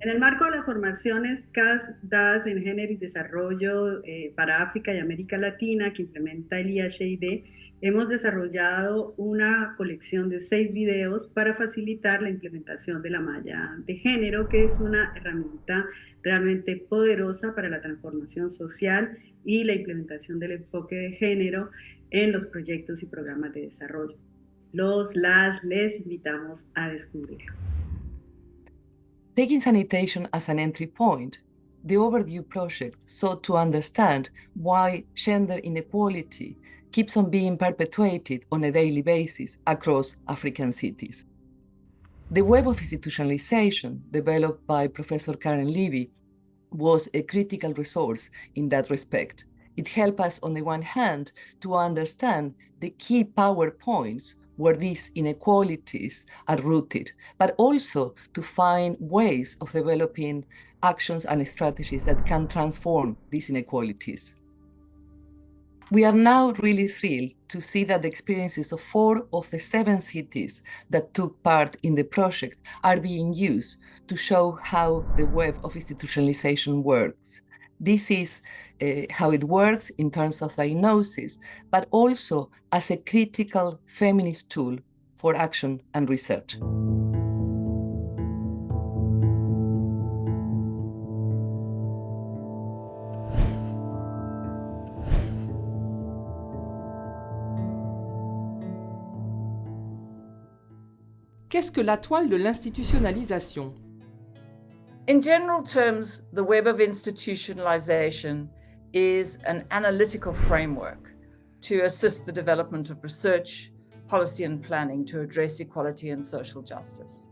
En el marco de las formaciones CAS dadas en Género y Desarrollo para África y América Latina que implementa el IHID, hemos desarrollado una colección de 6 videos para facilitar la implementación de la malla de género, que es una herramienta realmente poderosa para la transformación social y la implementación del enfoque de género en los proyectos y programas de desarrollo. Les invitamos a descubrirlo. Taking sanitation as an entry point, the OVERDUE project sought to understand why gender inequality keeps on being perpetuated on a daily basis across African cities. The web of institutionalization, developed by Professor Caren Levy, was a critical resource in that respect. It helped us, on the one hand, to understand the key power points where these inequalities are rooted, but also to find ways of developing actions and strategies that can transform these inequalities. We are now really thrilled to see that the experiences of 4 of the 7 cities that took part in the project are being used to show how the web of institutionalization works. This is how it works in terms of diagnosis, but also as a critical feminist tool for action and research. Qu'est-ce que la toile de l'institutionnalisation? In general terms, the web of institutionalization is an analytical framework to assist the development of research, policy and planning to address equality and social justice.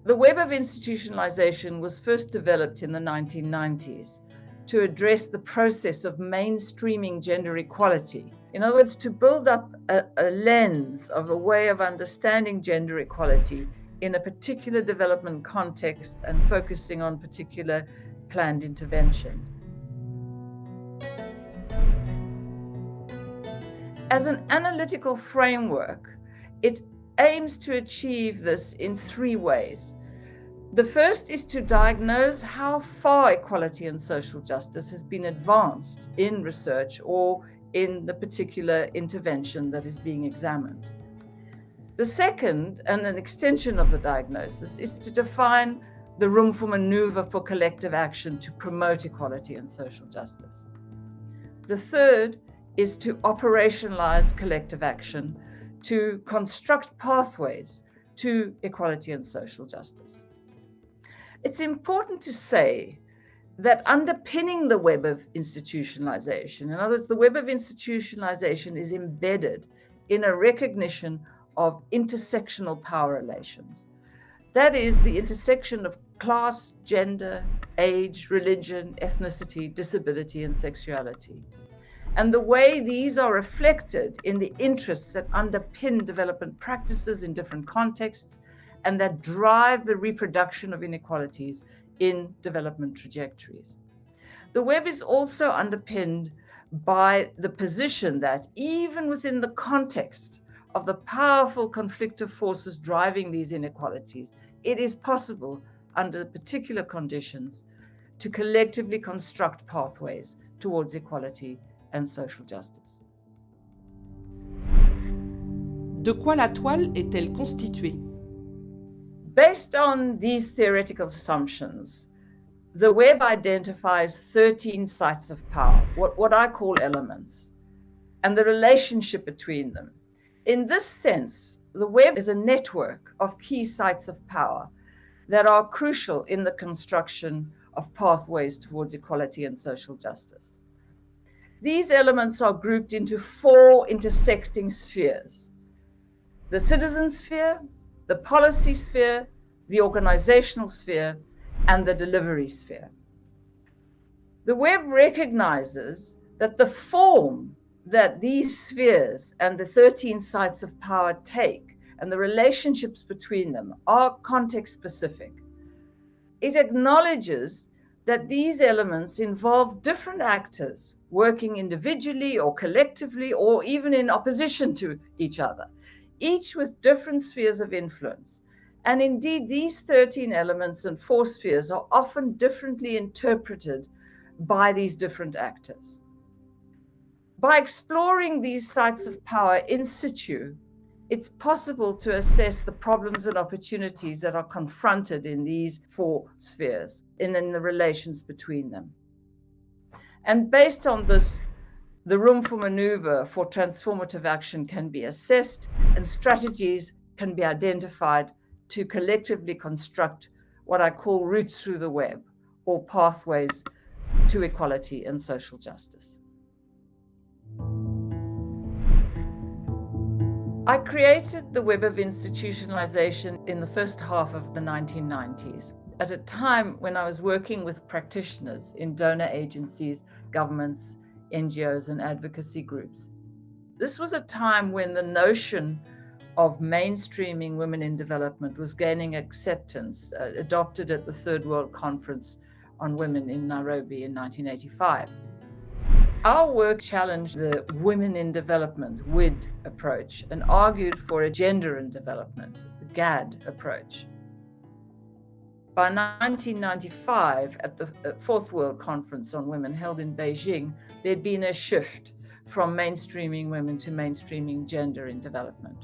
The web of institutionalization was first developed in the 1990s to address the process of mainstreaming gender equality. In other words, to build up a lens of a way of understanding gender equality in a particular development context and focusing on particular planned interventions. As an analytical framework, it aims to achieve this in 3 ways. The first is to diagnose how far equality and social justice has been advanced in research or in the particular intervention that is being examined. The second, and an extension of the diagnosis, is to define the room for maneuver for collective action to promote equality and social justice. The third is to operationalize collective action to construct pathways to equality and social justice. It's important to say that underpinning the web of institutionalization, in other words, the web of institutionalization is embedded in a recognition of intersectional power relations. That is the intersection of class, gender, age, religion, ethnicity, disability, and sexuality. And the way these are reflected in the interests that underpin development practices in different contexts and that drive the reproduction of inequalities in development trajectories. The web is also underpinned by the position that even within the context of the powerful conflictive forces driving these inequalities, it is possible under particular conditions to collectively construct pathways towards equality and social justice. De quoi la toile est-elle constituée? Based on these theoretical assumptions, the web identifies 13 sites of power, what I call elements, and the relationship between them. In this sense, the web is a network of key sites of power that are crucial in the construction of pathways towards equality and social justice. These elements are grouped into 4 intersecting spheres: the citizen sphere, the policy sphere, the organizational sphere, and the delivery sphere. The web recognizes that the form that these spheres and the 13 sites of power take and the relationships between them are context specific. It acknowledges that these elements involve different actors working individually or collectively or even in opposition to each other, each with different spheres of influence, And indeed, these 13 elements and 4 spheres are often differently interpreted by these different actors. By exploring these sites of power in situ, it's possible to assess the problems and opportunities that are confronted in these 4 spheres and in the relations between them. And based on this, the room for maneuver for transformative action can be assessed and strategies can be identified to collectively construct what I call routes through the web, or pathways to equality and social justice. I created the web of institutionalization in the first half of the 1990s, at a time when I was working with practitioners in donor agencies, governments, NGOs, and advocacy groups. This was a time when the notion of mainstreaming women in development was gaining acceptance, adopted at the Third World Conference on Women in Nairobi in 1985. Our work challenged the Women in Development, WID approach, and argued for a gender in development, the GAD approach. By 1995, at the Fourth World Conference on Women held in Beijing, there'd been a shift from mainstreaming women to mainstreaming gender in development.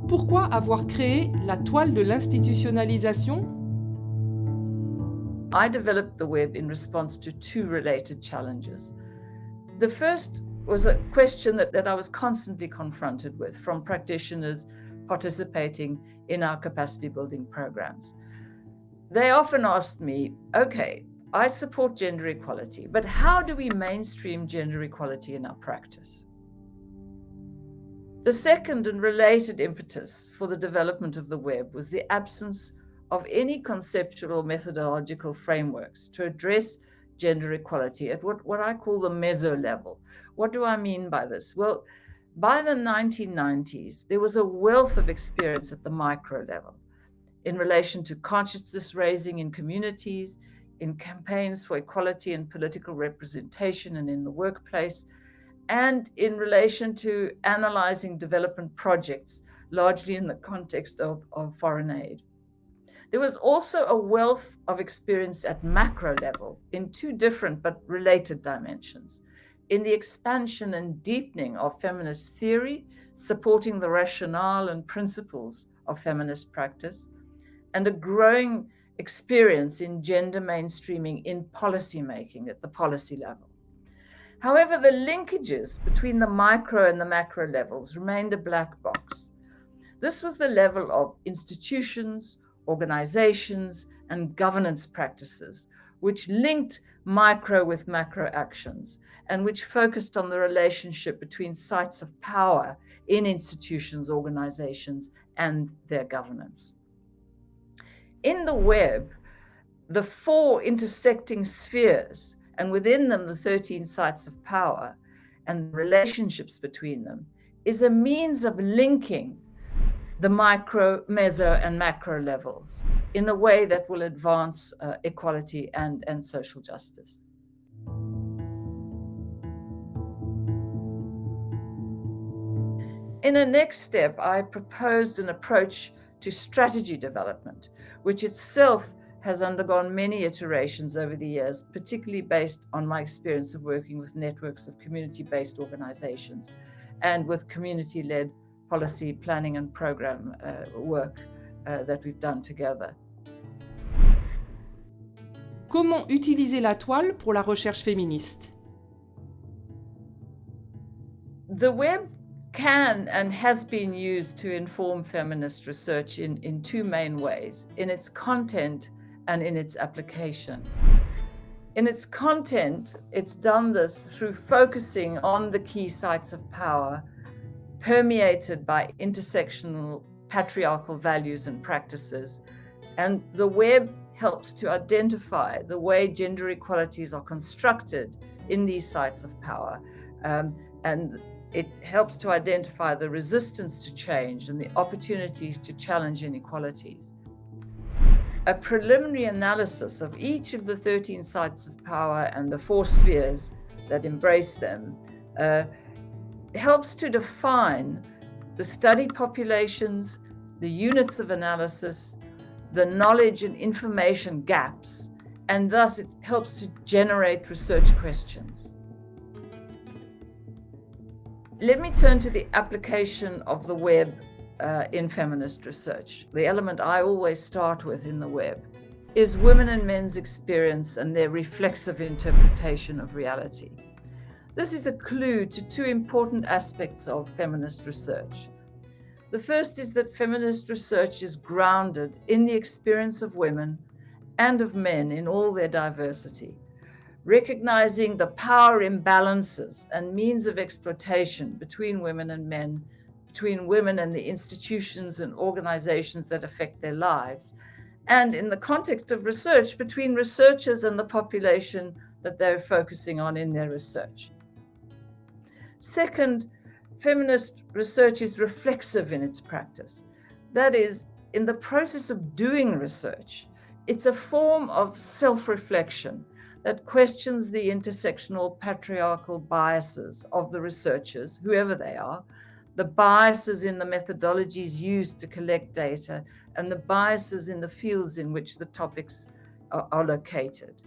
Pourquoi avoir créé la toile de l'institutionnalisation? I developed the web in response to 2 related challenges. The first was a question that I was constantly confronted with from practitioners participating in our capacity building programs. They often asked me, okay, I support gender equality, but how do we mainstream gender equality in our practice? The second and related impetus for the development of the web was the absence of any conceptual or methodological frameworks to address gender equality at what I call the meso level. What do I mean by this? Well, by the 1990s, there was a wealth of experience at the micro level in relation to consciousness raising in communities, in campaigns for equality and political representation and in the workplace, and in relation to analyzing development projects, largely in the context of foreign aid. There was also a wealth of experience at macro level in 2 different but related dimensions, in the expansion and deepening of feminist theory, supporting the rationale and principles of feminist practice, and a growing experience in gender mainstreaming in policy making at the policy level. However, the linkages between the micro and the macro levels remained a black box. This was the level of institutions, organizations, and governance practices, which linked micro with macro actions, and which focused on the relationship between sites of power in institutions, organizations, and their governance. In the web, the 4 intersecting spheres, and within them the 13 sites of power and relationships between them, is a means of linking the micro, meso, and macro levels in a way that will advance equality and social justice. In a next step, I proposed an approach to strategy development, which itself has undergone many iterations over the years, particularly based on my experience of working with networks of community-based organizations and with community-led policy planning and program work that we've done together. Comment utiliser la toile pour la recherche féministe? The web can and has been used to inform feminist research in 2 main ways, in its content and in its application. In its content, it's done this through focusing on the key sites of power permeated by intersectional patriarchal values and practices. And the web helps to identify the way gender inequalities are constructed in these sites of power. And it helps to identify the resistance to change and the opportunities to challenge inequalities. A preliminary analysis of each of the 13 sites of power and the 4 spheres that embrace them helps to define the study populations, the units of analysis, the knowledge and information gaps, and thus it helps to generate research questions. Let me turn to the application of the web in feminist research. The element I always start with in the web is women and men's experience and their reflexive interpretation of reality. This is a clue to two important aspects of feminist research. The first is that feminist research is grounded in the experience of women and of men in all their diversity, recognizing the power imbalances and means of exploitation between women and men, between women and the institutions and organizations that affect their lives, and in the context of research, between researchers and the population that they're focusing on in their research. Second, feminist research is reflexive in its practice. That is, in the process of doing research, it's a form of self-reflection that questions the intersectional patriarchal biases of the researchers, whoever they are, the biases in the methodologies used to collect data, and the biases in the fields in which the topics are located.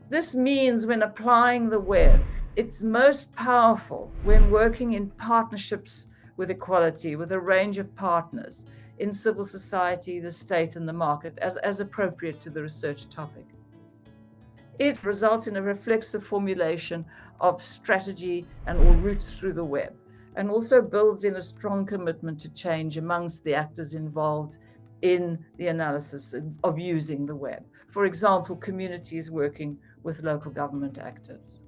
This means when applying the web, it's most powerful when working in partnerships with equality, with a range of partners in civil society, the state, and the market, as appropriate to the research topic. It results in a reflexive formulation of strategy and or routes through the web, and also builds in a strong commitment to change amongst the actors involved in the analysis of using the web. For example, communities working with local government actors.